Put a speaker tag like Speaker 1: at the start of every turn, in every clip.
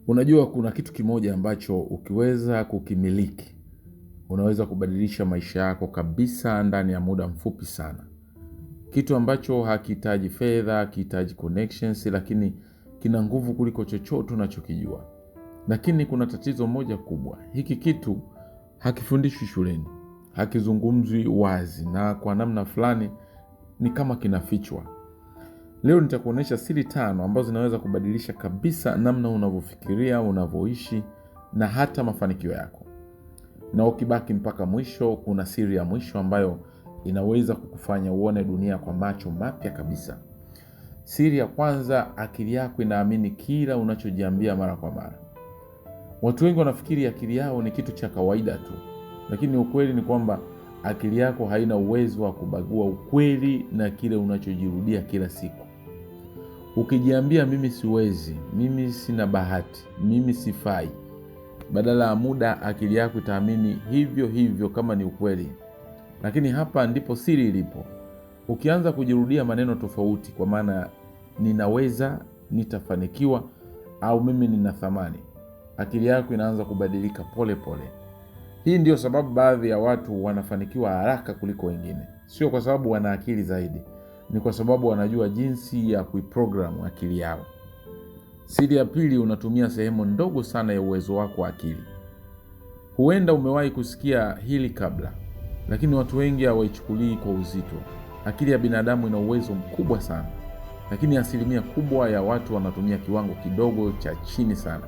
Speaker 1: Unajua kuna kitu kimoja ambacho ukiweza kukimiliki, unaweza kubadilisha maisha yako kabisa ndani ya muda mfupi sana. Kitu ambacho hakihitaji fedha, hakihitaji connections, lakini kina nguvu kuliko chochote unachokijua. Lakini kuna tatizo moja kubwa. Hiki kitu hakifundishwi shuleni, hakizungumzwi wazi, na kwa namna fulani ni kama kinafichwa. Leo nitakuonesha siri 5 ambazo zinaweza kubadilisha kabisa namna unavyofikiria, unavyoishi na hata mafanikio yako. Na ukibaki mpaka mwisho, kuna siri ya mwisho ambayo inaweza kukufanya uone dunia kwa macho mapya kabisa. Siri ya kwanza, akili yako inaamini kila unachojiambia mara kwa mara. Watu wengi wanafikiri akili yao ni kitu cha kawaida tu, lakini ukweli ni kwamba akili yako haina uwezo wa kubagua ukweli na kile unachojirudia kila siku. Ukijiambia mimi siwezi, mimi sina bahati, mimi sifai, badala ya muda akili yako itaamini hivyo hivyo kama ni ukweli. Lakini hapa ndipo siri ilipo. Ukianza kujirudia maneno tofauti, kwa maana ninaweza, nitafanikiwa au mimi nina thamani, akili yako inaanza kubadilika pole pole. Hii ndio sababu baadhi ya watu wanafanikiwa haraka kuliko wengine. Sio kwa sababu wana akili zaidi, ni kwa sababu wanajua jinsi ya kuiprogram akili yao. Siri ya pili, unatumia sehemu ndogo sana ya uwezo wako wa akili. Huenda umewahi kusikia hili kabla, lakini watu wengi hawaichukulii kwa uzito. Akili ya binadamu ina uwezo mkubwa sana, lakini asilimia kubwa ya watu wanatumia kiwango kidogo cha chini sana.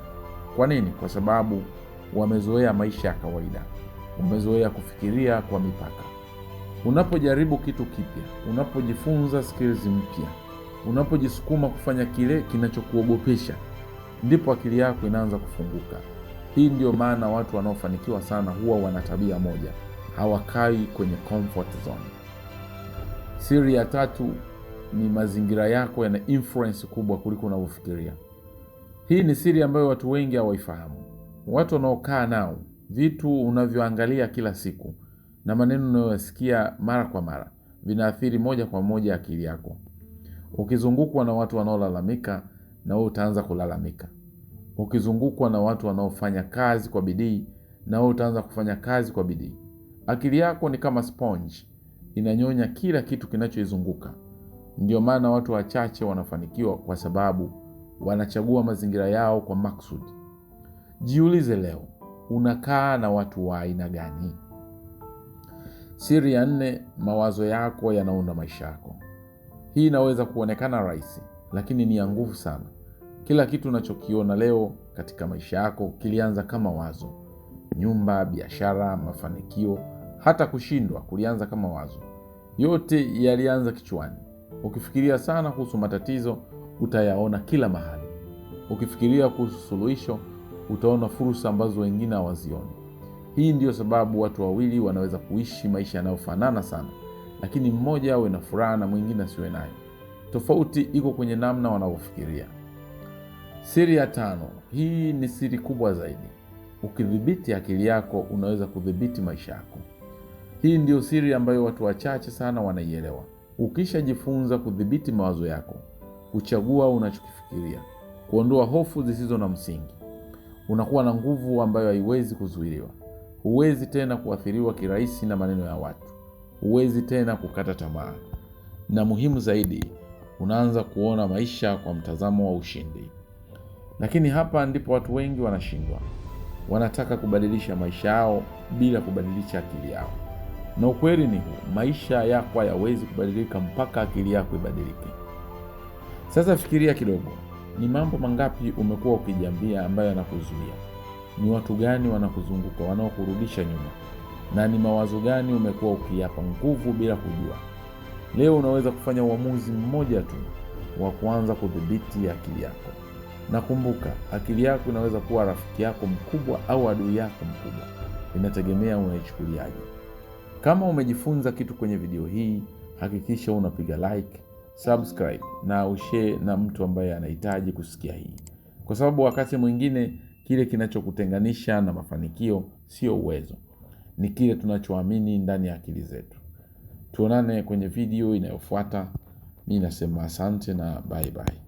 Speaker 1: Kwa nini? Kwa sababu wamezoea maisha ya kawaida, wamezoea kufikiria kwa mipaka. Unapojaribu kitu kipya, unapojifunza skills mpya, unapojisukuma kufanya kile kinachokuogopesha, ndipo akili yako inaanza kufunguka. Hii ndio maana watu wanaofanikiwa sana huwa wana tabia moja: hawakai kwenye comfort zone. Siri ya tatu ni mazingira yako yana influence kubwa kuliko unavyofikiria. Hii ni siri ambayo watu wengi hawaifahamu. Watu wanaokaa nao, vitu unavyoangalia kila siku, na maneno unayoyasikia mara kwa mara vinaathiri moja kwa moja akili yako. Ukizungukwa na watu wanaolalamika, na wewe utaanza kulalamika. Ukizungukwa na watu wanaofanya kazi kwa bidii, na wewe utaanza kufanya kazi kwa bidii. Akili yako ni kama sponge, inanyonya kila kitu kinachoizunguka. Ndio maana watu wachache wanafanikiwa, kwa sababu wanachagua mazingira yao kwa maksudi. Jiulize leo, unakaa na watu wa aina gani? Siri ya 4, mawazo yako yanaunda maisha yako. Hii inaweza kuonekana rahisi, lakini ni ya nguvu sana. Kila kitu unachokiona leo katika maisha yako kilianza kama wazo. Nyumba, biashara, mafanikio, hata kushindwa kulianza kama wazo. Yote yalianza kichwani. Ukifikiria sana kuhusu matatizo, utayaona kila mahali. Ukifikiria kuhusu suluhisho, utaona fursa ambazo wengine hawazioni. Hii ndio sababu watu wawili wanaweza kuishi maisha yanayofanana sana, lakini mmoja awe na furaha na mwingine asiwe nayo. Tofauti iko kwenye namna wanavyofikiria. Siri ya 5, hii ni siri kubwa zaidi. Ukidhibiti akili yako, unaweza kudhibiti maisha yako. Hii ndio siri ambayo watu wachache sana wanaielewa. Ukishajifunza kudhibiti mawazo yako, kuchagua unachokifikiria, kuondoa hofu zisizo na msingi, unakuwa na nguvu ambayo haiwezi kuzuiliwa. Huwezi tena kuathiriwa kirahisi na maneno ya watu. Huwezi tena kukata tamaa. Na muhimu zaidi, unaanza kuona maisha kwa mtazamo wa ushindi. Lakini hapa ndipo watu wengi wanashindwa. Wanataka kubadilisha maisha yao bila kubadilisha akili yao. Na ukweli ni huu: maisha yako hayawezi kubadilika mpaka akili yako ibadilike. Sasa fikiria kidogo. Ni mambo mangapi umekuwa ukijiambia ambayo yanakuzuia? Ni watu gani wanakuzunguka wanaokurudisha nyuma? Na ni mawazo gani umekuwa ukiyapa nguvu bila kujua? Leo unaweza kufanya uamuzi mmoja tu wa kuanza kudhibiti akili yako. Na kumbuka, akili yako inaweza kuwa rafiki yako mkubwa au adui yako mkubwa. Inategemea unaichukuliaje. Kama umejifunza kitu kwenye video hii, hakikisha unapiga like, subscribe na ushare na mtu ambaye anahitaji kusikia hii. Kwa sababu wakati mwingine kile kinachokutenganisha na mafanikio sio uwezo, ni kile tunachoamini ndani ya akili zetu. Tuonane kwenye video inayofuata. Mimi nasema asante na bye bye.